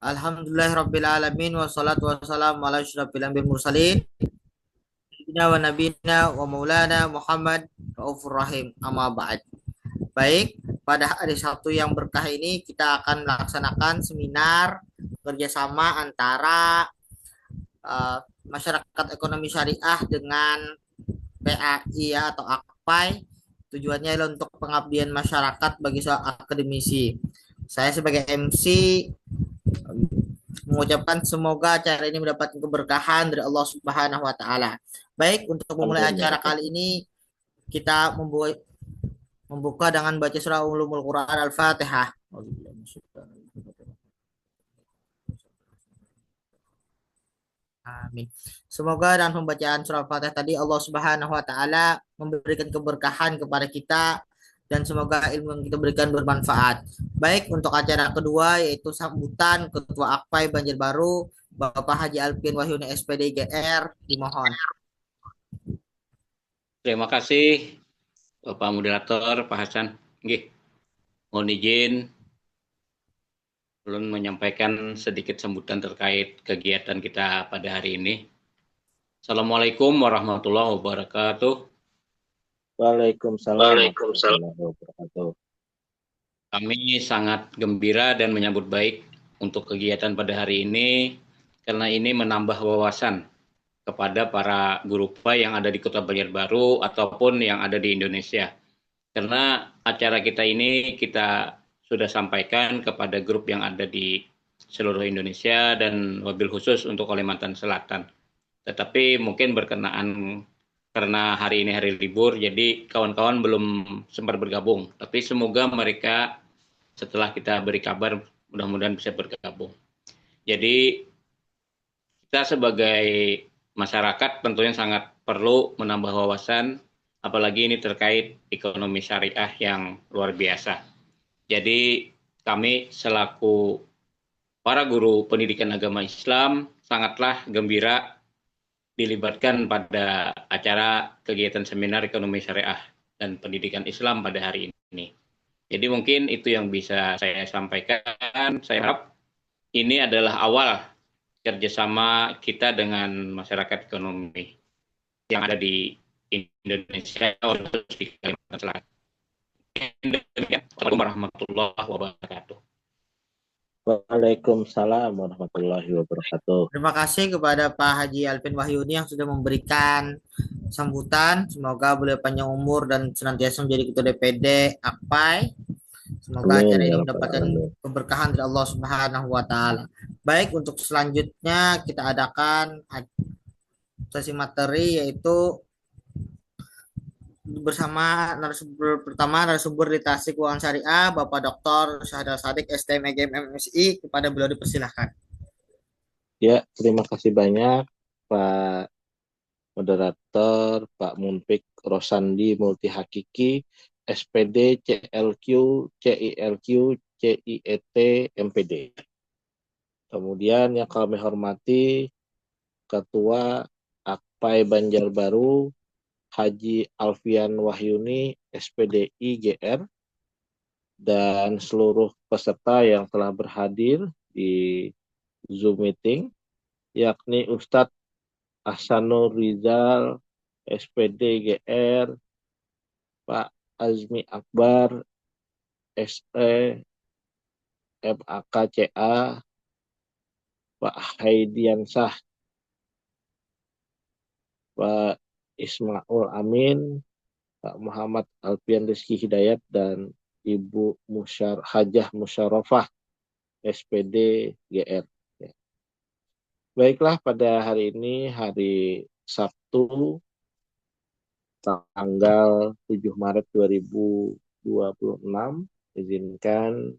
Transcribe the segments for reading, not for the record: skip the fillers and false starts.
Alhamdulillahirabbil alamin wassalatu wassalamu ala asyrofil anbiya'i wal mursalin sayyidina wa nabiyina wa maulana Muhammad raufur rahim amma ba'd. Baik, pada hari Sabtu yang berkah ini kita akan melaksanakan seminar kerjasama antara uh, masyarakat ekonomi syariah dengan PAI ya, atau AKPAI. Tujuannya adalah untuk pengabdian masyarakat bagi seorang akademisi. Saya sebagai MC mengucapkan semoga acara ini mendapatkan keberkahan dari Allah Subhanahu wa taala. Baik, untuk memulai Amin ya acara Rabbal kali alamin. ini kita membuka dengan baca surah Ulumul Quran Al-Fatihah. Amin. Semoga dengan pembacaan surah Al-Fatihah tadi Allah Subhanahu wa taala memberikan keberkahan kepada kita dan semoga ilmu yang kita berikan bermanfaat. Baik, untuk acara kedua yaitu sambutan Ketua Akpai Banjarbaru Bapak Haji Alpin Wahyuni SPD GR, dimohon. Terima kasih Bapak Moderator, Pak Hasan. Nggih, mohon izin ulun menyampaikan sedikit sambutan terkait kegiatan kita pada hari ini. Assalamualaikum warahmatullahi wabarakatuh. Waalaikumsalam Waalaikumsalam. warahmatullahi wabarakatuh. Kami sangat gembira dan menyambut baik untuk kegiatan pada hari ini karena ini menambah wawasan kepada para guru PAI yang ada di Kota Banjarbaru ataupun yang ada di Indonesia. Karena acara kita ini kita sudah sampaikan kepada grup yang ada di seluruh Indonesia dan wabil khusus untuk Kalimantan Selatan. Tetapi mungkin berkenaan karena hari ini hari libur, jadi kawan-kawan belum sempat bergabung. Tapi semoga mereka setelah kita beri kabar, mudah-mudahan bisa bergabung. Jadi kita sebagai masyarakat tentunya sangat perlu menambah wawasan, apalagi ini terkait ekonomi syariah yang luar biasa. Jadi kami selaku para guru pendidikan agama Islam sangatlah gembira dilibatkan pada acara kegiatan seminar ekonomi syariah dan pendidikan Islam pada hari ini. Jadi mungkin itu yang bisa saya sampaikan. Saya harap ini adalah awal kerjasama kita dengan masyarakat ekonomi yang ada di Indonesia, khusus di Kalimantan Selatan. Assalamualaikum warahmatullahi wabarakatuh. Waalaikumsalam warahmatullahi wabarakatuh. Terima kasih kepada Pak Haji Alvin Wahyuni yang sudah memberikan sambutan. Semoga beliau panjang umur dan senantiasa menjadi Ketua DPD AKPAI. Semoga Amin acara ya ini rabbal mendapatkan alamin. keberkahan dari Allah Subhanahu wa taala. Baik, untuk selanjutnya kita adakan sesi materi yaitu bersama narasumber pertama, narasumber literasi keuangan syariah Bapak Dr. Syahdal Sadiq STM EGM MSI. Kepada beliau dipersilahkan. Ya, terima kasih banyak Pak Moderator, Pak Munfik Rosandi Multihakiki, SPD, CLQ, CILQ, CIET, MPD. Kemudian yang kami hormati Ketua Akpai Banjarbaru, Haji Alfian Wahyuni, SPDI GR, dan seluruh peserta yang telah berhadir di Zoom meeting, yakni Ustadz Ahsanul Rizal, SPD GR, Pak Azmi Akbar, SE, MAKCA, Pak Haidiansah, Pak Ismail Amin, Pak Muhammad Alfian Rizki Hidayat, dan Ibu Hajah Musyarafah, SPD GR. Baiklah, pada hari ini hari Sabtu tanggal 7 Maret 2026, izinkan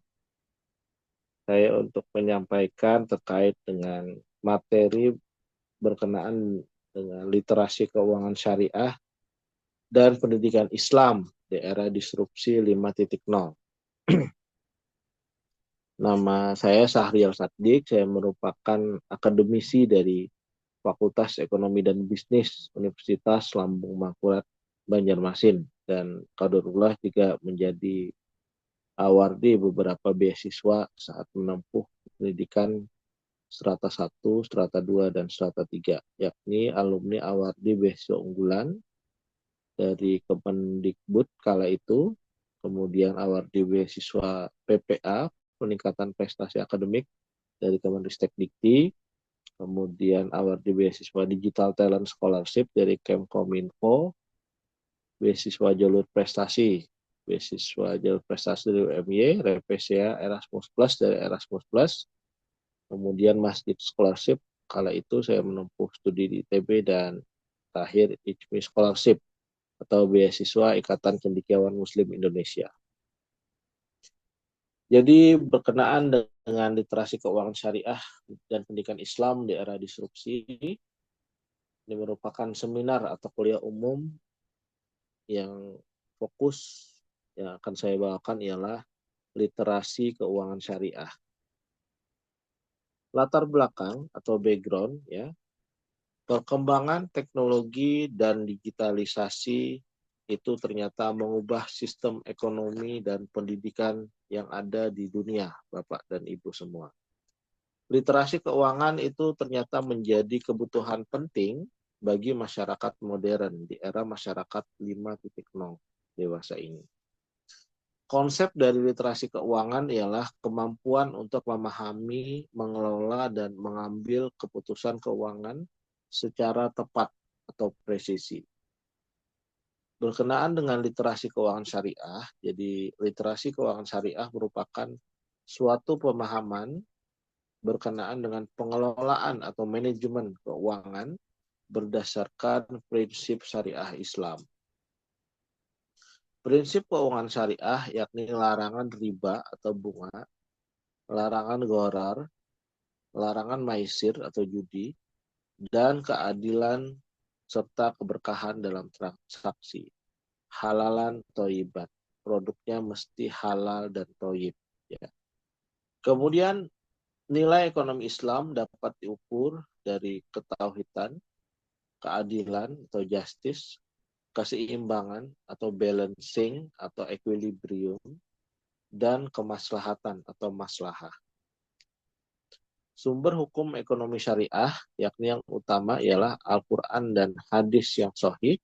saya untuk menyampaikan terkait dengan materi berkenaan dengan literasi keuangan syariah dan pendidikan Islam di era disrupsi 5.0. Nama saya Sahrial Saddiq, saya merupakan akademisi dari Fakultas Ekonomi dan Bisnis Universitas Lambung Mangkurat Banjarmasin, dan qadarullah juga menjadi awardi beberapa beasiswa saat menempuh pendidikan strata 1, strata 2, dan strata 3, yakni alumni awardi beasiswa unggulan dari Kemendikbud kala itu, kemudian awardi beasiswa PPA, peningkatan prestasi akademik dari Kemendikbud Dikti, kemudian awardi beasiswa Digital Talent Scholarship dari Kemkominfo, beasiswa jalur prestasi dari UMY, Repesia Erasmus Plus dari Erasmus Plus, kemudian Masjid Scholarship, kala itu saya menempuh studi di ITB, dan terakhir ICMI Scholarship atau beasiswa Ikatan Cendekiawan Muslim Indonesia. Jadi berkenaan dengan literasi keuangan syariah dan pendidikan Islam di era disrupsi, ini merupakan seminar atau kuliah umum yang fokus yang akan saya bawakan ialah literasi keuangan syariah. Latar belakang atau background, ya, perkembangan teknologi dan digitalisasi itu ternyata mengubah sistem ekonomi dan pendidikan yang ada di dunia, Bapak dan Ibu semua. Literasi keuangan itu ternyata menjadi kebutuhan penting bagi masyarakat modern di era masyarakat 5.0 dewasa ini. Konsep dari literasi keuangan ialah kemampuan untuk memahami, mengelola, dan mengambil keputusan keuangan secara tepat atau presisi. Berkenaan dengan literasi keuangan syariah, jadi literasi keuangan syariah merupakan suatu pemahaman berkenaan dengan pengelolaan atau manajemen keuangan berdasarkan prinsip syariah Islam. Prinsip keuangan syariah yakni larangan riba atau bunga, larangan gharar, larangan maisir atau judi, dan keadilan serta keberkahan dalam transaksi. Halalan toyibat, produknya mesti halal dan toyib. Ya. Kemudian nilai ekonomi Islam dapat diukur dari ketauhidan, keadilan atau justice, keseimbangan atau balancing atau equilibrium, dan kemaslahatan atau maslahah. Sumber hukum ekonomi syariah, yakni yang utama ialah Al-Quran dan hadis yang sahih.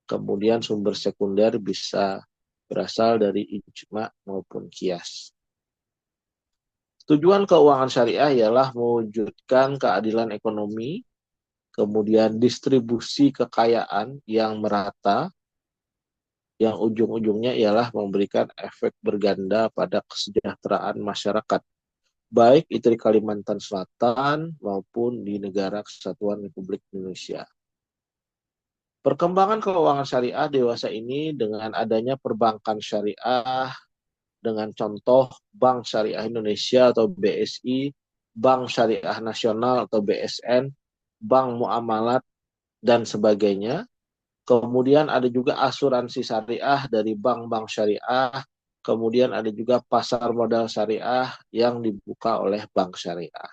Kemudian sumber sekunder bisa berasal dari ijma maupun qiyas. Tujuan keuangan syariah ialah mewujudkan keadilan ekonomi, kemudian distribusi kekayaan yang merata, yang ujung-ujungnya ialah memberikan efek berganda pada kesejahteraan masyarakat, baik itu di Kalimantan Selatan maupun di Negara Kesatuan Republik Indonesia. Perkembangan keuangan syariah dewasa ini dengan adanya perbankan syariah, dengan contoh Bank Syariah Indonesia atau BSI, Bank Syariah Nasional atau BSN, Bank Muamalat, dan sebagainya. Kemudian ada juga asuransi syariah dari bank-bank syariah. Kemudian ada juga pasar modal syariah yang dibuka oleh bank syariah.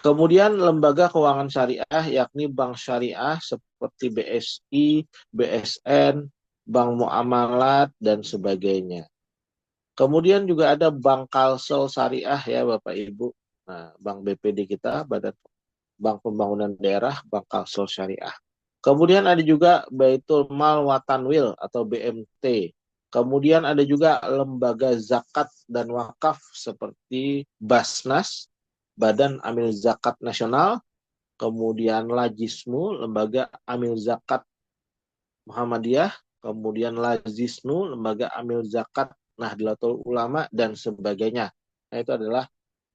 Kemudian lembaga keuangan syariah yakni bank syariah seperti BSI, BSN, Bank Muamalat, dan sebagainya. Kemudian juga ada Bank Kalsel Syariah ya Bapak Ibu. Nah, Bank BPD kita, Badan Bank Pembangunan Daerah, Bank Kalsel Syariah. Kemudian ada juga Baitul Mal Watanwil atau BMT. Kemudian ada juga lembaga zakat dan wakaf seperti Basnas, Badan Amil Zakat Nasional. Kemudian Lajismu, Lembaga Amil Zakat Muhammadiyah. Kemudian Lajisnu, Lembaga Amil Zakat Nahdlatul Ulama, dan sebagainya. Nah, itu adalah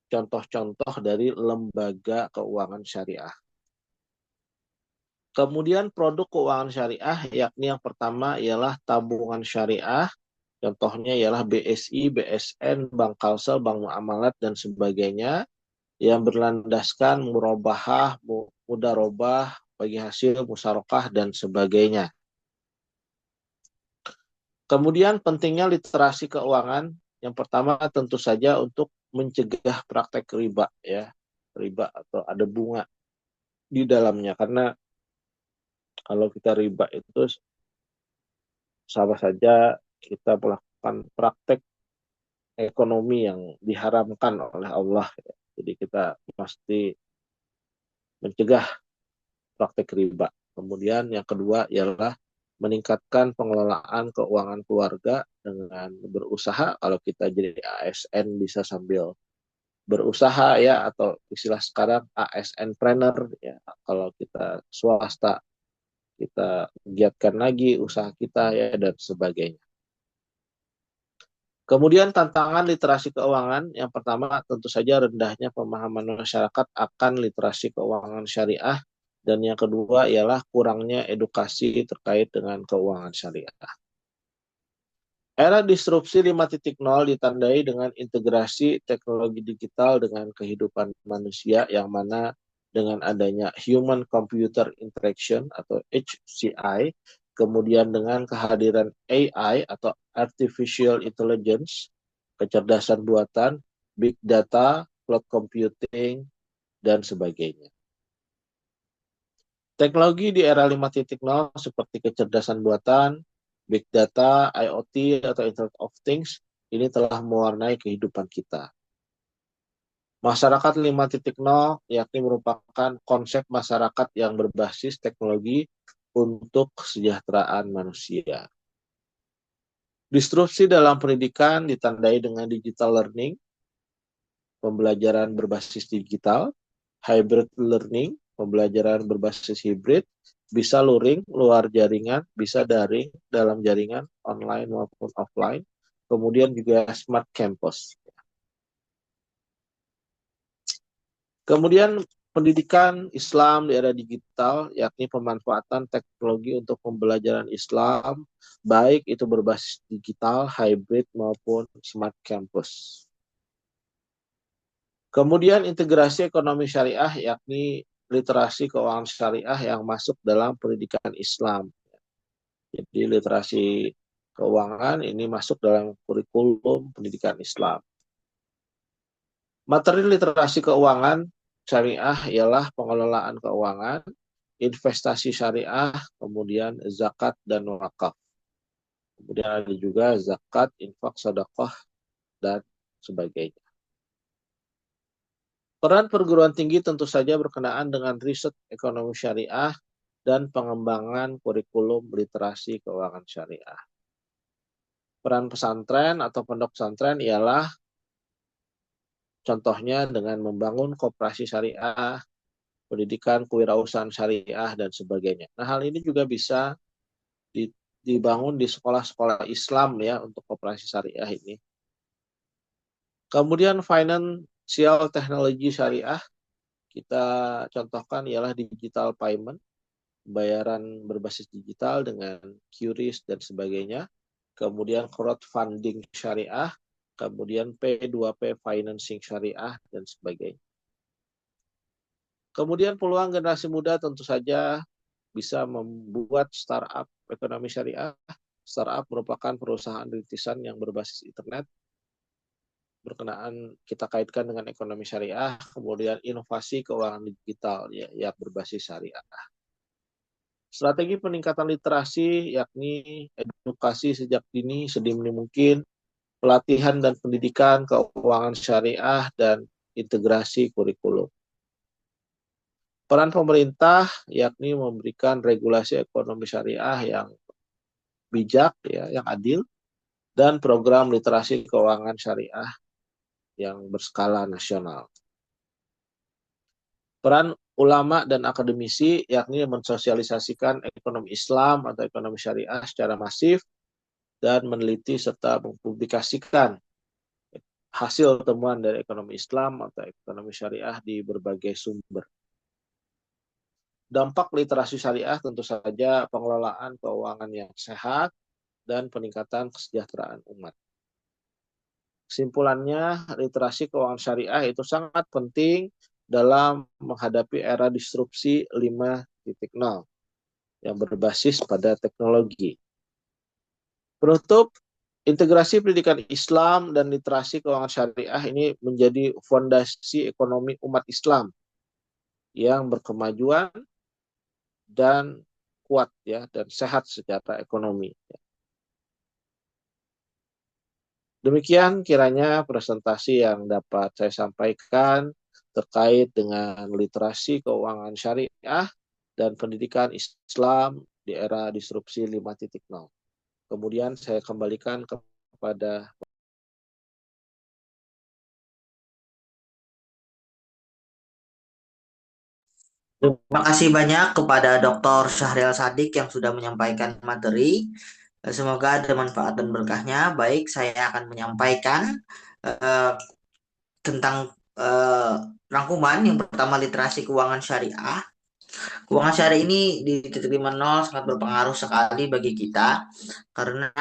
contoh-contoh dari lembaga keuangan syariah. Kemudian produk keuangan syariah, yakni yang pertama ialah tabungan syariah. Contohnya ialah BSI, BSN, Bank Kalsel, Bank Muamalat, dan sebagainya. Yang berlandaskan murabahah, mudarobah, bagi hasil, musyarakah, dan sebagainya. Kemudian pentingnya literasi keuangan. Yang pertama tentu saja untuk mencegah praktek riba, ya, riba atau ada bunga di dalamnya. Karena kalau kita riba itu sama saja kita melakukan praktek ekonomi yang diharamkan oleh Allah. Jadi kita mesti mencegah praktek riba. Kemudian yang kedua ialah meningkatkan pengelolaan keuangan keluarga dengan berusaha. Kalau kita jadi ASN bisa sambil berusaha ya, atau istilah sekarang ASN trainer ya. Kalau kita swasta kita giatkan lagi usaha kita ya, dan sebagainya. Kemudian tantangan literasi keuangan, yang pertama tentu saja rendahnya pemahaman masyarakat akan literasi keuangan syariah, dan yang kedua ialah kurangnya edukasi terkait dengan keuangan syariah. Era disrupsi 5.0 ditandai dengan integrasi teknologi digital dengan kehidupan manusia, yang mana dengan adanya Human Computer Interaction atau HCI, kemudian dengan kehadiran AI atau Artificial Intelligence, kecerdasan buatan, Big Data, Cloud Computing, dan sebagainya. Teknologi di era 5.0 seperti kecerdasan buatan, Big Data, IoT, atau Internet of Things, ini telah mewarnai kehidupan kita. Masyarakat 5.0 yakni merupakan konsep masyarakat yang berbasis teknologi untuk kesejahteraan manusia. Disrupsi dalam pendidikan ditandai dengan digital learning, pembelajaran berbasis digital, hybrid learning, pembelajaran berbasis hibrid, bisa luring, luar jaringan, bisa daring, dalam jaringan, online maupun offline, kemudian juga smart campus. Kemudian pendidikan Islam di era digital, yakni pemanfaatan teknologi untuk pembelajaran Islam, baik itu berbasis digital, hybrid, maupun smart campus. Kemudian integrasi ekonomi syariah, yakni literasi keuangan syariah yang masuk dalam pendidikan Islam. Jadi literasi keuangan ini masuk dalam kurikulum pendidikan Islam. Materi literasi keuangan syariah ialah pengelolaan keuangan, investasi syariah, kemudian zakat dan wakaf. Kemudian ada juga zakat, infak, sedekah, dan sebagainya. Peran perguruan tinggi tentu saja berkenaan dengan riset ekonomi syariah dan pengembangan kurikulum literasi keuangan syariah. Peran pesantren atau pondok pesantren ialah contohnya dengan membangun koperasi syariah, pendidikan kewirausahaan syariah, dan sebagainya. Nah, hal ini juga bisa dibangun di sekolah-sekolah Islam ya untuk koperasi syariah ini. Kemudian financial technology syariah, kita contohkan ialah digital payment, pembayaran berbasis digital dengan QRIS dan sebagainya. Kemudian crowdfunding syariah, kemudian P2P financing syariah, dan sebagainya. Kemudian peluang generasi muda tentu saja bisa membuat startup ekonomi syariah. Startup merupakan perusahaan rintisan yang berbasis internet, berkenaan kita kaitkan dengan ekonomi syariah, kemudian inovasi keuangan digital ya berbasis syariah. Strategi peningkatan literasi yakni edukasi sejak dini sedini mungkin, pelatihan dan pendidikan keuangan syariah, dan integrasi kurikulum. Peran pemerintah yakni memberikan regulasi ekonomi syariah yang bijak, ya, yang adil, dan program literasi keuangan syariah yang berskala nasional. Peran ulama dan akademisi yakni mensosialisasikan ekonomi Islam atau ekonomi syariah secara masif dan meneliti serta mempublikasikan hasil temuan dari ekonomi Islam atau ekonomi syariah di berbagai sumber. Dampak literasi syariah tentu saja pengelolaan keuangan yang sehat dan peningkatan kesejahteraan umat. Kesimpulannya, literasi keuangan syariah itu sangat penting dalam menghadapi era disrupsi 5.0 yang berbasis pada teknologi. Penutup, integrasi pendidikan Islam dan literasi keuangan syariah ini menjadi fondasi ekonomi umat Islam yang berkemajuan dan kuat ya, dan sehat secara ekonomi. Demikian kiranya presentasi yang dapat saya sampaikan terkait dengan literasi keuangan syariah dan pendidikan Islam di era disrupsi 5.0. Kemudian saya kembalikan kepada Terima kasih banyak kepada Dr. Syahrial Sadik yang sudah menyampaikan materi. Semoga ada manfaat dan berkahnya. Baik, saya akan menyampaikan eh, tentang eh, rangkuman. Yang pertama, literasi keuangan syariah. Keuangan syariah ini di titik 5.0 sangat berpengaruh sekali bagi kita karena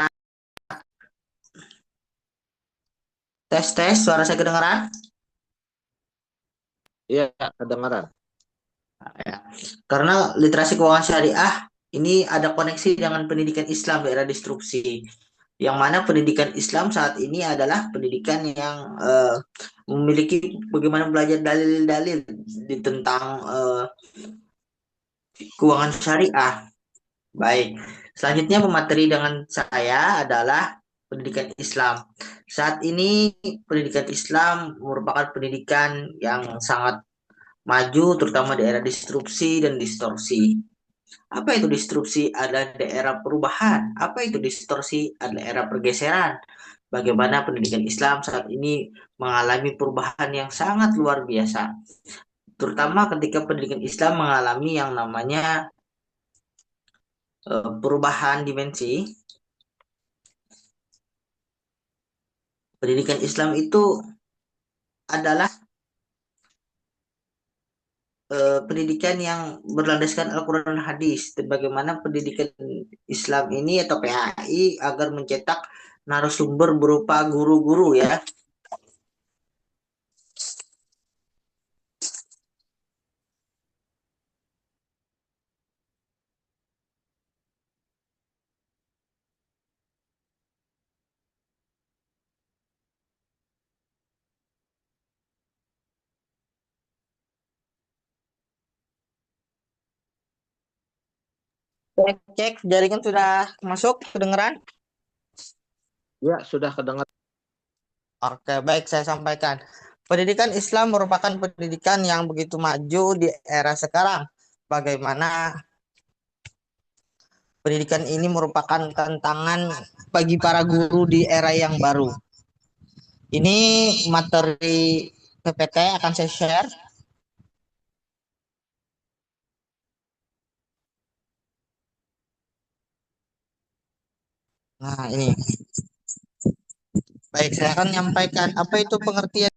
tes suara saya kedengaran? ya kedengaran. Ya. Karena literasi keuangan syariah ini ada koneksi dengan pendidikan Islam di era disrupsi. Yang mana pendidikan Islam saat ini adalah pendidikan yang memiliki bagaimana belajar dalil-dalil di tentang keuangan syariah. Baik, selanjutnya pemateri dengan saya adalah pendidikan Islam. Saat ini pendidikan Islam merupakan pendidikan yang sangat maju, terutama di era disrupsi dan distorsi. Apa itu disrupsi? Adalah daerah perubahan. Apa itu distorsi? Adalah era pergeseran. Bagaimana pendidikan Islam saat ini mengalami perubahan yang sangat luar biasa. Terutama ketika pendidikan Islam mengalami yang namanya perubahan dimensi. Pendidikan Islam itu adalah pendidikan yang berlandaskan Al-Quran dan Hadis. Dan bagaimana pendidikan Islam ini atau PAI agar mencetak narasumber berupa guru-guru ya. Cek, jaringan sudah masuk, kedengeran? Ya, sudah kedengaran. Oke, baik saya sampaikan. Pendidikan Islam merupakan pendidikan yang begitu maju di era sekarang. Bagaimana pendidikan ini merupakan tantangan bagi para guru di era yang baru. Ini materi PPT akan saya share. Nah, ini. Baik, saya akan menyampaikan apa itu pengertian.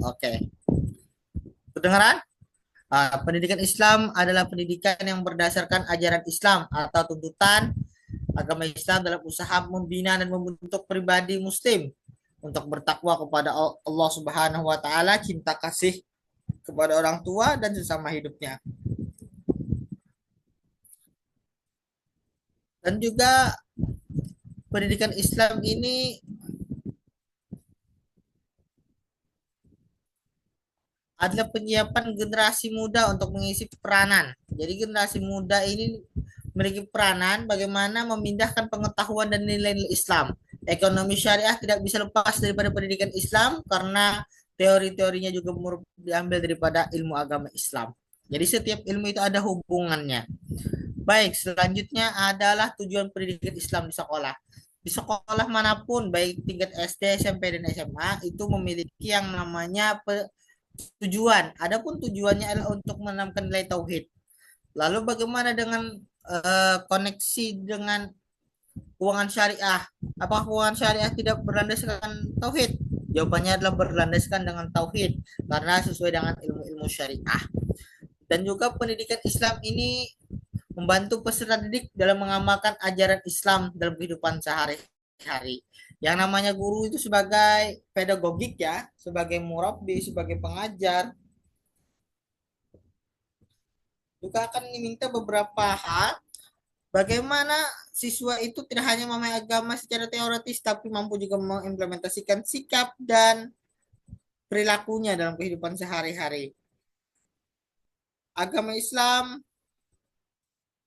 Oke, kedengaran? Pendidikan Islam adalah pendidikan yang berdasarkan ajaran Islam atau tuntutan agama Islam dalam usaha membina dan membentuk pribadi Muslim untuk bertakwa kepada Allah Subhanahu wa Ta'ala, cinta kasih kepada orang tua dan sesama hidupnya. Dan juga pendidikan Islam ini adalah penyiapan generasi muda untuk mengisi peranan. Jadi generasi muda ini memiliki peranan bagaimana memindahkan pengetahuan dan nilai-nilai Islam. Ekonomi syariah tidak bisa lepas daripada pendidikan Islam karena teori-teorinya juga diambil daripada ilmu agama Islam. Jadi setiap ilmu itu ada hubungannya. Baik, selanjutnya adalah tujuan pendidikan Islam di sekolah. Di sekolah manapun, baik tingkat SD, SMP, dan SMA, itu memiliki yang namanya tujuan. Adapun tujuannya adalah untuk menanamkan nilai tauhid. Lalu bagaimana dengan koneksi dengan keuangan syariah? Apakah keuangan syariah tidak berlandaskan tauhid? Jawabannya adalah berlandaskan dengan tauhid karena sesuai dengan ilmu-ilmu syariah. Dan juga pendidikan Islam ini membantu peserta didik dalam mengamalkan ajaran Islam dalam kehidupan sehari-hari. Yang namanya guru itu sebagai pedagogik ya, sebagai murabbi, sebagai pengajar, juga akan diminta beberapa hal bagaimana siswa itu tidak hanya memahami agama secara teoritis tapi mampu juga mengimplementasikan sikap dan perilakunya dalam kehidupan sehari-hari. Agama Islam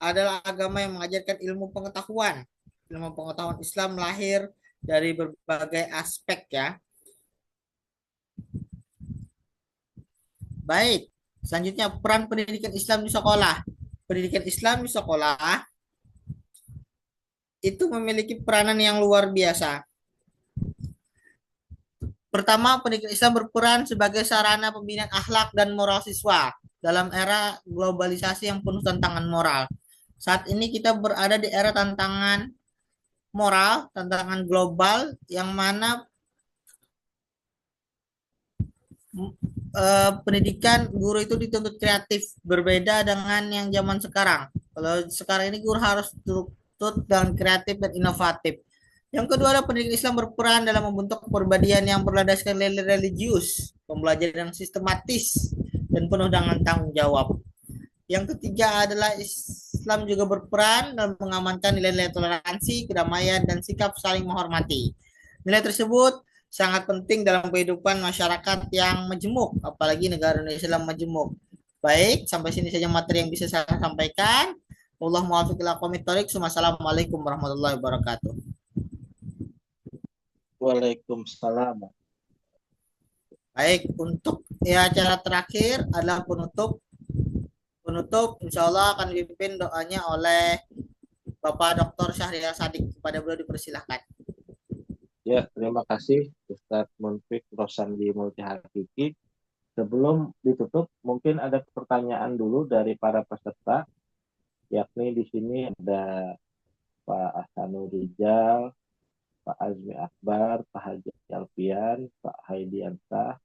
adalah agama yang mengajarkan ilmu pengetahuan. Ilmu pengetahuan Islam lahir dari berbagai aspek ya. Baik, selanjutnya peran pendidikan Islam di sekolah. Pendidikan Islam di sekolah itu memiliki peranan yang luar biasa. Pertama, pendidikan Islam berperan sebagai sarana pembinaan akhlak dan moral siswa dalam era globalisasi yang penuh tantangan moral. Saat ini kita berada di era tantangan moral, tantangan global yang mana pendidikan guru itu dituntut kreatif, berbeda dengan yang zaman sekarang. Kalau sekarang ini guru harus tuntut dan kreatif dan inovatif. Yang kedua adalah pendidikan Islam berperan dalam membentuk kepribadian yang berlandaskan nilai religius, pembelajaran yang sistematis dan penuh dengan tanggung jawab. Yang ketiga adalah Islam juga berperan dalam mengamankan nilai-nilai toleransi, kedamaian, dan sikap saling menghormati. Nilai tersebut sangat penting dalam kehidupan masyarakat yang majemuk, apalagi negara Indonesia yang majemuk. Baik, sampai sini saja materi yang bisa saya sampaikan. Allah muwaffiq ila aqwamit thoriq. Wassalamualaikum warahmatullahi wabarakatuh. Waalaikumsalam. Baik, untuk ya acara terakhir adalah penutup. Penutup insya Allah akan dipimpin doanya oleh Bapak Dr. Syahrial Sadik. Kepada beliau dipersilahkan. Ya, terima kasih Ustadz Munfik Rosandi Multihakiki. Sebelum ditutup, mungkin ada pertanyaan dulu dari para peserta, yakni di sini ada Pak Ahsanurijal, Pak Azmi Akbar, Pak Haji Alfian, Pak Haidiansah,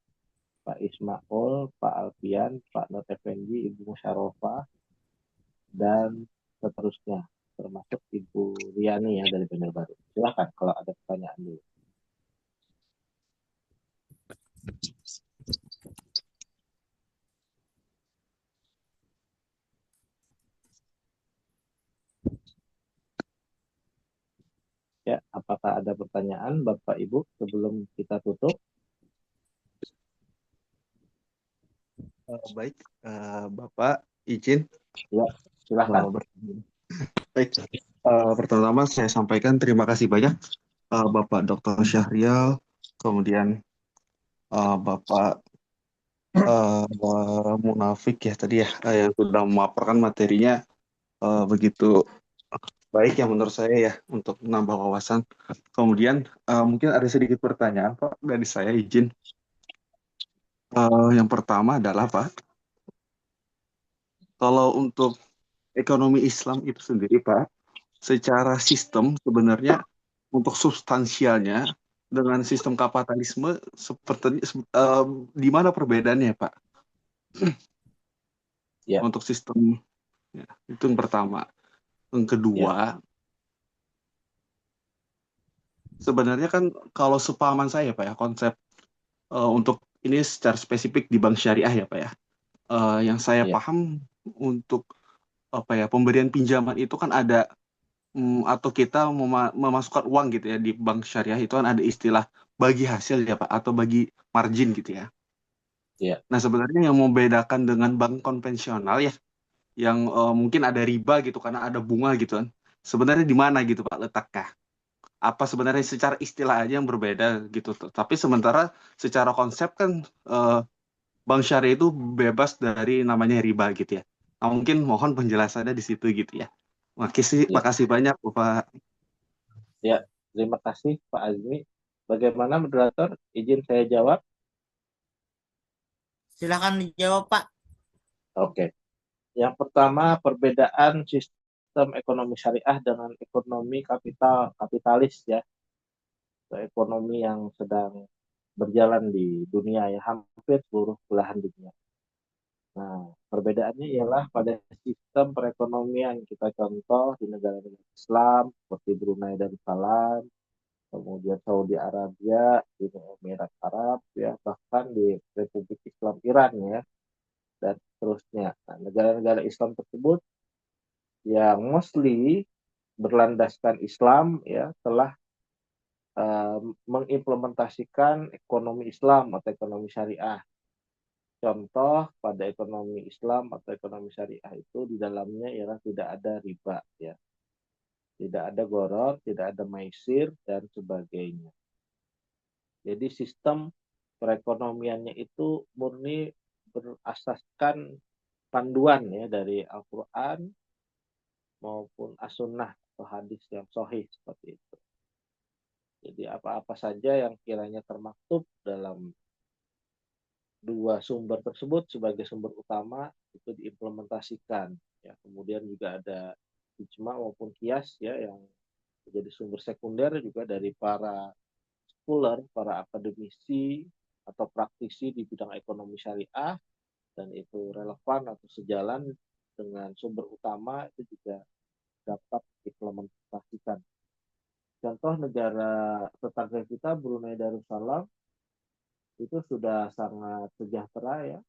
Pak Ismaul, Pak Alfian, Pak Not Effendi, Ibu Musyarofa, dan seterusnya, termasuk Ibu Riani ya dari Banjarbaru. Silakan kalau ada pertanyaan dulu. Ya, apakah ada pertanyaan Bapak Ibu sebelum kita tutup? Baik, Bapak izin. Ya, silakan. Baik, pertama saya sampaikan terima kasih banyak Bapak Dr. Syahrial, kemudian Bapak Munafik ya tadi ya yang sudah memaparkan materinya begitu baik ya menurut saya ya untuk menambah wawasan. Kemudian mungkin ada sedikit pertanyaan Pak dari saya izin. Yang pertama adalah Pak, kalau untuk ekonomi Islam itu sendiri Pak, secara sistem sebenarnya untuk substansialnya dengan sistem kapitalisme seperti di mana perbedaannya Pak? Ya. Untuk sistem ya, itu yang pertama. Yang kedua, sebenarnya kan kalau sepahaman saya Pak ya konsep untuk ini secara spesifik di bank syariah ya Pak ya. Yang saya paham untuk apa ya pemberian pinjaman itu kan ada atau kita memasukkan uang gitu ya di bank syariah itu kan ada istilah bagi hasil ya Pak atau bagi margin gitu ya. Nah sebenarnya yang membedakan dengan bank konvensional ya yang mungkin ada riba gitu karena ada bunga gitu kan. Sebenarnya di mana gitu Pak letaknya? Apa sebenarnya secara istilah aja yang berbeda gitu. Tapi sementara secara konsep kan bank syariah itu bebas dari namanya riba gitu ya. Nah, mungkin mohon penjelasannya di situ gitu ya. Makasih banyak Bapak. Ya, terima kasih Pak Azmi. Bagaimana moderator? Izin saya jawab. Silakan dijawab Pak. Oke. Yang pertama perbedaan sistem ekonomi syariah dengan ekonomi kapitalis ya. Ekonomi yang sedang berjalan di dunia ya, hampir seluruh belahan dunia. Nah, perbedaannya ialah pada sistem perekonomian. Kita contoh di negara-negara Islam seperti Brunei Darussalam, kemudian Saudi Arabia, Uni Emirat Arab, ya bahkan di Republik Islam Iran ya, dan seterusnya. Nah, negara-negara Islam tersebut yang mostly berlandaskan Islam ya telah mengimplementasikan ekonomi Islam atau ekonomi syariah. Contoh pada ekonomi Islam atau ekonomi syariah itu di dalamnya ialah tidak ada riba ya, tidak ada gharar, tidak ada maisir dan sebagainya. Jadi sistem perekonomiannya itu murni berasaskan panduan ya dari Al-Quran maupun As-Sunnah atau hadis yang sahih seperti itu. Jadi apa-apa saja yang kiranya termaktub dalam dua sumber tersebut sebagai sumber utama itu diimplementasikan. Ya, kemudian juga ada ijma maupun kias ya yang menjadi sumber sekunder juga dari para scholar, para akademisi atau praktisi di bidang ekonomi syariah, dan itu relevan atau sejalan dengan sumber utama itu juga dapat diimplementasikan. Contoh negara tetangga kita Brunei Darussalam itu sudah sangat sejahtera ya,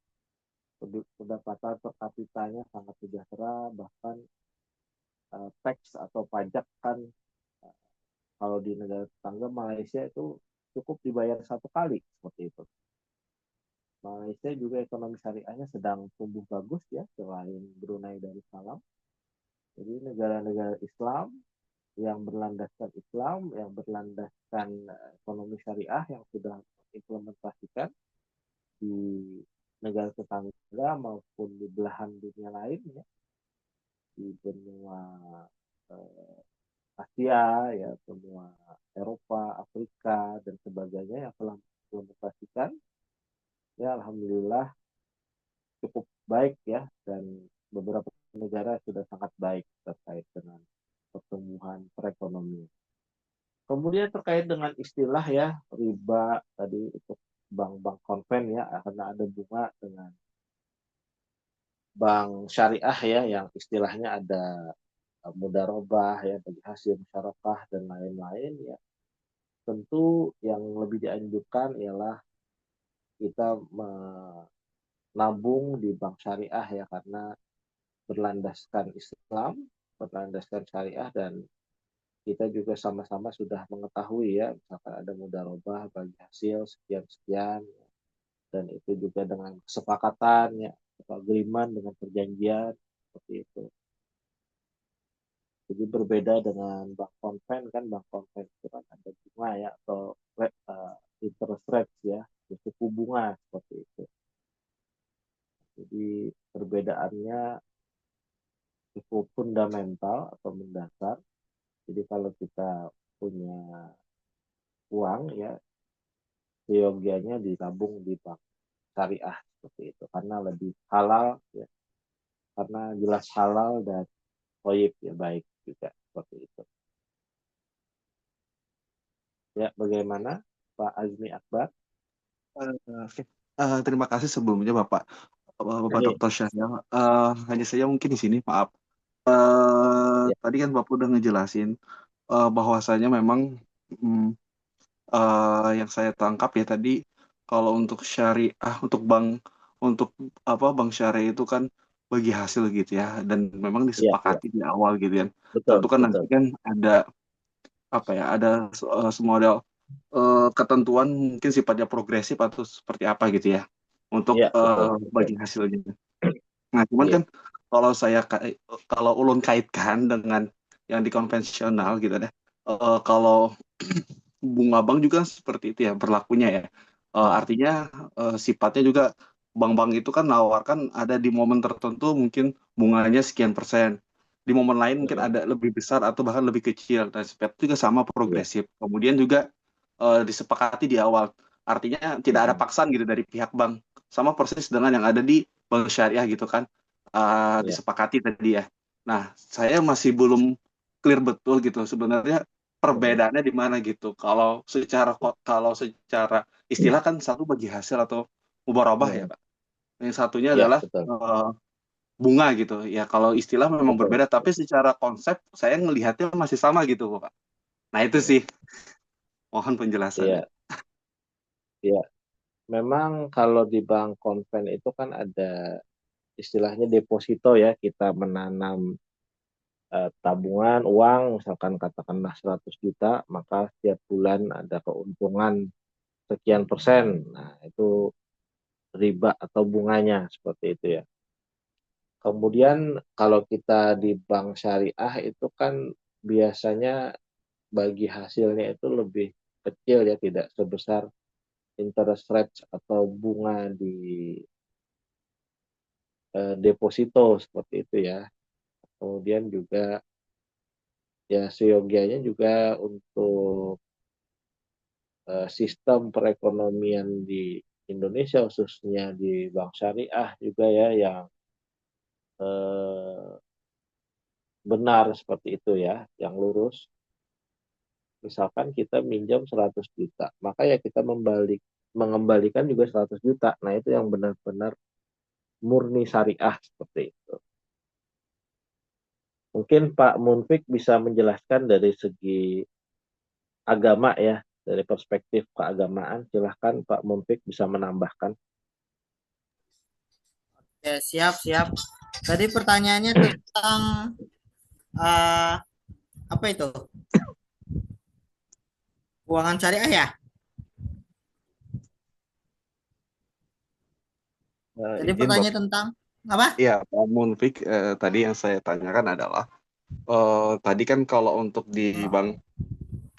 pendapatan per kapitanya sangat sejahtera, bahkan tax atau pajak kan kalau di negara tetangga Malaysia itu cukup dibayar satu kali seperti itu. Malaysia juga ekonomi syariahnya sedang tumbuh bagus ya selain Brunei Darussalam. Jadi negara-negara Islam yang berlandaskan Islam, yang berlandaskan ekonomi syariah yang sudah implementasikan di negara tetangga maupun di belahan dunia lain ya, di benua Asia ya, benua Eropa, Afrika dan sebagainya yang telah mengimplementasikan ya, alhamdulillah cukup baik ya, dan beberapa negara sudah sangat baik terkait dengan pertumbuhan perekonomian. Kemudian terkait dengan istilah ya riba tadi untuk bank-bank konven ya, karena ada bunga dengan bank syariah ya yang istilahnya ada mudharabah ya bagi hasil musyarakah dan lain-lain ya. Tentu yang lebih dianjurkan ialah kita menabung di bank syariah ya, karena berlandaskan Islam, berlandaskan syariah, dan kita juga sama-sama sudah mengetahui ya, misalkan ada mudharabah bagi hasil sekian-sekian, dan itu juga dengan kesepakatan ya, atau agreement dengan perjanjian seperti itu. Jadi berbeda dengan bank konven, kan bank konven itu kan ada bunga ya, atau interest rate ya, suku bunga seperti itu. Jadi perbedaannya cukup fundamental atau mendasar. Jadi kalau kita punya uang ya, seyogianya ditabung di bank syariah seperti itu, karena lebih halal ya, karena jelas halal dan thayyib ya, baik juga seperti itu. Ya, bagaimana Pak Azmi Akbar? Oke. Terima kasih sebelumnya Bapak Ini Dr. Syahril. Hanya saja mungkin di sini maaf. ya, Tadi kan Bapak udah ngejelasin bahwasanya memang mm, yang saya tangkap ya tadi, kalau untuk syariah, untuk bank syariah itu kan bagi hasil gitu ya, dan memang ya, ya, disepakati di awal gitu kan. Tentu betul, kan nanti betul. kan ada apa ya, ada semodel ketentuan mungkin sifatnya progresif atau seperti apa gitu ya untuk Ya, betul, betul. bagi hasilnya. Nah, cuman Iya, kan kalau ulun kaitkan dengan yang di konvensional gitu deh. Kalau bunga bank juga seperti itu ya berlakunya ya. Artinya sifatnya juga bank-bank itu kan nawarkan ada di momen tertentu mungkin bunganya sekian persen. Di momen lain mungkin ada lebih besar atau bahkan lebih kecil. Dan seperti itu juga sama iya. progresif. Kemudian juga disepakati di awal. Artinya tidak ada paksaan gitu dari pihak bank. Sama persis dengan yang ada di bank syariah gitu kan. Iya. Disepakati tadi ya. Nah, saya masih belum clear betul gitu sebenarnya perbedaannya di mana gitu. Kalau secara istilah kan satu bagi hasil atau mudharabah ya, Pak. Yang satunya Ya, adalah betul. bunga gitu. Ya kalau istilah memang Betul. berbeda, tapi secara konsep saya ngelihatnya masih sama gitu, Pak. Nah itu sih, mohon penjelasannya. Iya, iya. Memang kalau di bank konven itu kan ada istilahnya deposito ya, kita menanam tabungan uang, misalkan katakanlah 100 juta, maka setiap bulan ada keuntungan sekian persen. Nah, itu riba atau bunganya seperti itu ya. Kemudian kalau kita di bank syariah itu kan biasanya bagi hasilnya itu lebih kecil ya, tidak sebesar interest rate atau bunga di deposito seperti itu ya. Kemudian juga ya seyogianya juga untuk sistem perekonomian di Indonesia khususnya di bank syariah juga ya yang eh, benar seperti itu ya, yang lurus. Misalkan kita minjam 100 juta, maka ya kita mengembalikan juga 100 juta. Nah, itu yang benar-benar murni syariah seperti itu. Mungkin Pak Munfik bisa menjelaskan dari segi agama ya, dari perspektif keagamaan. Silahkan Pak Munfik bisa menambahkan. Ya, siap, siap. Tadi pertanyaannya tentang eh, apa itu? Keuangan syariah ya? Tadi Izin pertanyaan Bapak. tentang apa? Iya, Pak Munfik, tadi yang saya tanyakan adalah, tadi kan kalau untuk di bank,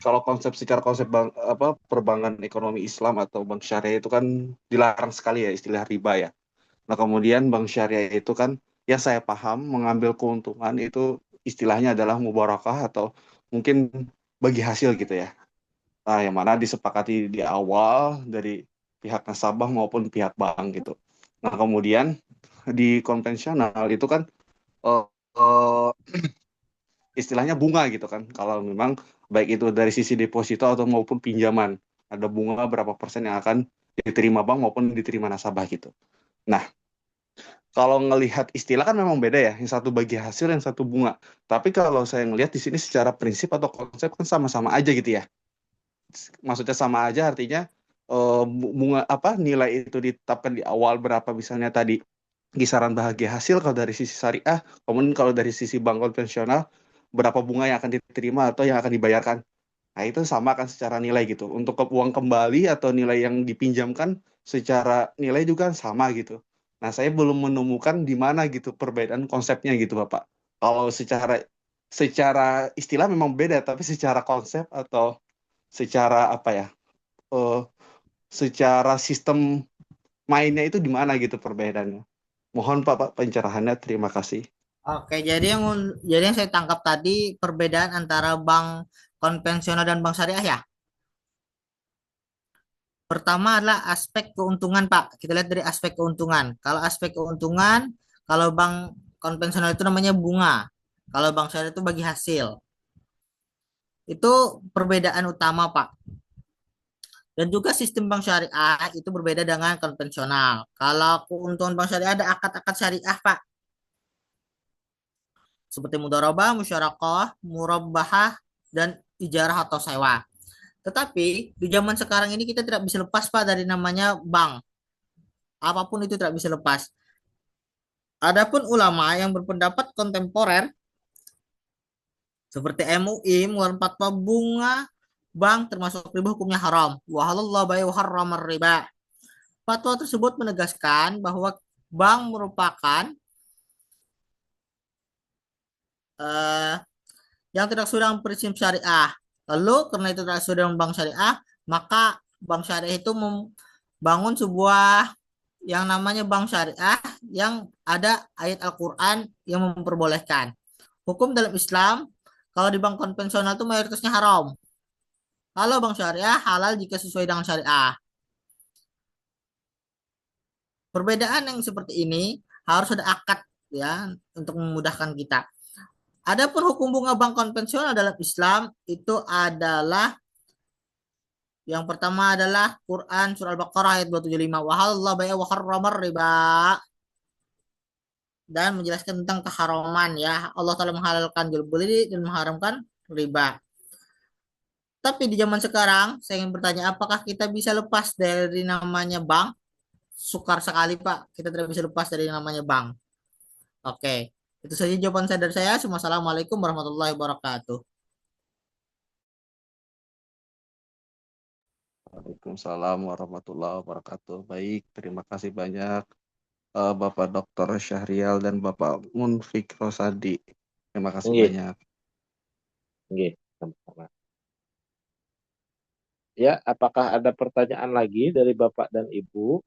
kalau secara konsep bank, apa, perbankan ekonomi Islam atau bank syariah itu kan dilarang sekali ya istilah riba ya. Nah, kemudian bank syariah itu kan, ya saya paham mengambil keuntungan itu istilahnya adalah mubarakah atau mungkin bagi hasil gitu ya. Nah, yang mana disepakati di awal dari pihak nasabah maupun pihak bank gitu. Nah, kemudian di konvensional itu kan eh, eh, istilahnya bunga gitu kan. Kalau memang baik itu dari sisi deposito atau maupun pinjaman, ada bunga berapa persen yang akan diterima bank maupun diterima nasabah gitu. Nah, kalau ngelihat istilah kan memang beda ya, yang satu bagi hasil, yang satu bunga. Tapi kalau saya ngelihat di sini secara prinsip atau konsep kan sama-sama aja gitu ya. Maksudnya sama aja artinya bunga apa nilai itu ditetapkan di awal berapa misalnya tadi kisaran bahagia hasil kalau dari sisi syariah, kemudian kalau dari sisi bank konvensional berapa bunga yang akan diterima atau yang akan dibayarkan. Nah, itu sama kan secara nilai gitu. Untuk uang kembali atau nilai yang dipinjamkan secara nilai juga kan sama gitu. Nah, saya belum menemukan di mana gitu perbedaan konsepnya gitu, Bapak. Kalau secara secara istilah memang beda, tapi secara konsep atau secara apa ya? eh, secara sistem mainnya itu di mana gitu perbedaannya. Mohon Pak pencerahannya. Terima kasih. Oke, jadi yang saya tangkap tadi perbedaan antara bank konvensional dan bank syariah ya. Pertama adalah aspek keuntungan, Pak. Kita lihat dari aspek keuntungan. Kalau aspek keuntungan, kalau bank konvensional itu namanya bunga. Kalau bank syariah itu bagi hasil. Itu perbedaan utama, Pak. Dan juga sistem bank syariah itu berbeda dengan konvensional. Kalau keuntungan bank syariah ada akad-akad syariah, Pak. Seperti mudharabah, musyarakah, murabbahah, dan ijarah atau sewa. Tetapi di zaman sekarang ini kita tidak bisa lepas, Pak, dari namanya bank. Apapun itu tidak bisa lepas. Adapun ulama yang berpendapat kontemporer seperti MUI mengeluarkan fatwa bunga bank termasuk riba hukumnya haram. Wa halallahu bai wa harramar riba. Fatwa tersebut menegaskan bahwa bank merupakan eh, yang tidak sesuai dengan prinsip syariah. Lalu karena itu tidak sesuai dengan bank syariah, maka bank syariah itu membangun sebuah yang namanya bank syariah yang ada ayat Al-Quran yang memperbolehkan. Hukum dalam Islam, kalau di bank konvensional itu mayoritasnya haram. Kalau bank syariah halal jika sesuai dengan syariah. Perbedaan yang seperti ini harus ada akad ya untuk memudahkan kita. Adapun hukum bunga bank konvensional dalam Islam itu adalah Yang pertama adalah Quran surah Al-Baqarah ayat 275. Wa halallahu bai'a wa harramar riba. Dan menjelaskan tentang keharaman ya. Allah telah menghalalkan jual beli dan mengharamkan riba. Tapi di zaman sekarang, saya ingin bertanya, apakah kita bisa lepas dari namanya bank? Sukar sekali, Pak. Kita tidak bisa lepas dari namanya bank. Oke, itu saja jawaban saya dari saya. Assalamualaikum warahmatullahi wabarakatuh. Waalaikumsalam warahmatullahi wabarakatuh. Baik, terima kasih banyak Bapak Dr. Syahrial dan Bapak Munfik Rosadi. Terima kasih Nggih, banyak. nggih, sama-sama. Ya, apakah ada pertanyaan lagi dari Bapak dan Ibu?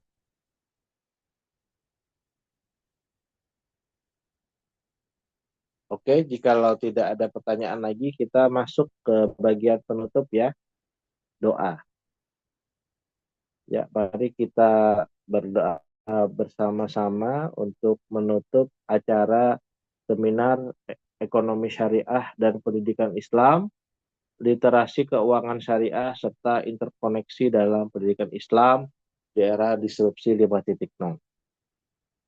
Oke, jikalau tidak ada pertanyaan lagi, kita masuk ke bagian penutup ya, doa. Ya, mari kita berdoa bersama-sama untuk menutup acara seminar ekonomi syariah dan pendidikan Islam, literasi keuangan syariah, serta interkoneksi dalam pendidikan Islam di era disrupsi 5.0.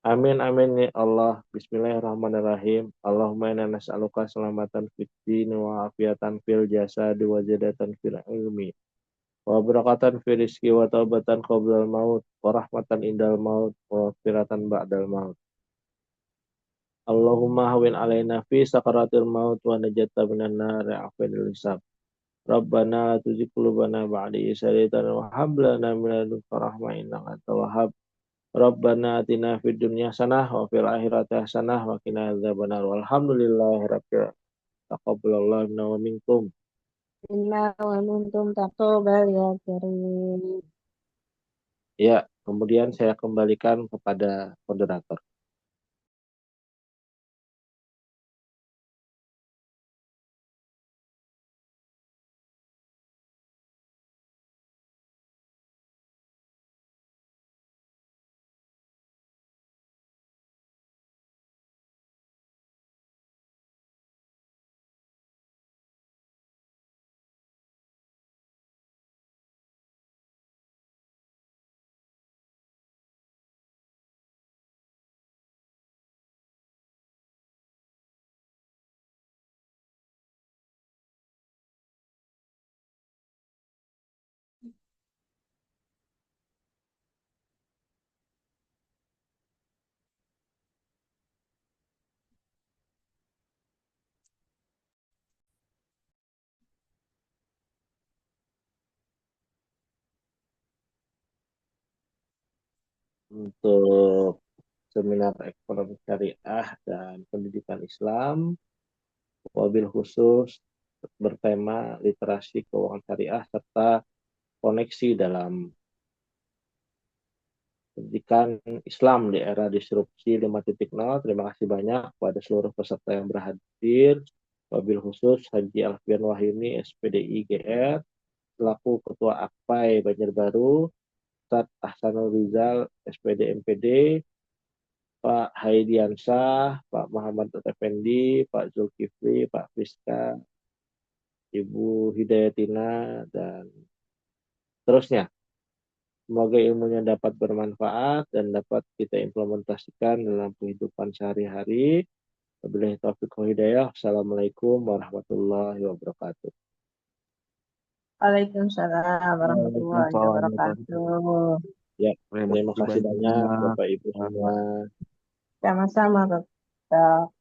Amin amin ya Allah. Bismillahirrahmanirrahim. Allahumma inna nas'aluka selamatan fid din wa afiatan fil jasad wa zidatan fil ilmi wa barakatan fil rizqi wa taubatan qoblal maut wa rahmatan indal maut wa firatan ba'dal maut. Allahumma hawin alaina fi sakaratil maut wa najata minan nar afidil hisab. Rabbana la tuzigh qulubana ba'da idh hadaytana wa hab lana min ladunka rahmah innaka antal wahhab. Rabbana atina fid dunya hasanah wa fil akhirati hasanah wa qina adzabannar. Walhamdulillahi rabbil alamin. Taqabbalallahu minna wa minkum. Inna wa mintum taqabbal ya karim. Ya, kemudian saya kembalikan kepada moderator. Untuk seminar ekonomi syariah dan pendidikan Islam, wabil khusus bertema literasi keuangan syariah serta koneksi dalam pendidikan Islam di era disrupsi 5.0. Terima kasih banyak kepada seluruh peserta yang berhadir. Wabil khusus Haji Alfian Wahyuni, SPDI GR, selaku Ketua Akpai Banjarbaru, Ustadz Ahsanul Rizal, SPD MPD, Pak Haidiansah, Pak Muhammad Effendi, Pak Zulkifli, Pak Friska, Ibu Hidayatina, dan terusnya. Semoga ilmunya dapat bermanfaat dan dapat kita implementasikan dalam kehidupan sehari-hari. Wabillahi taufiq wal hidayah. Assalamualaikum warahmatullahi wabarakatuh. Waalaikumsalam warahmatullahi Waalaikumsalam warahmatullahi wabarakatuh. Ya, wabarakatuh. terima kasih banyak Banyak. Bapak Ibu semua. Sama-sama, Bapak.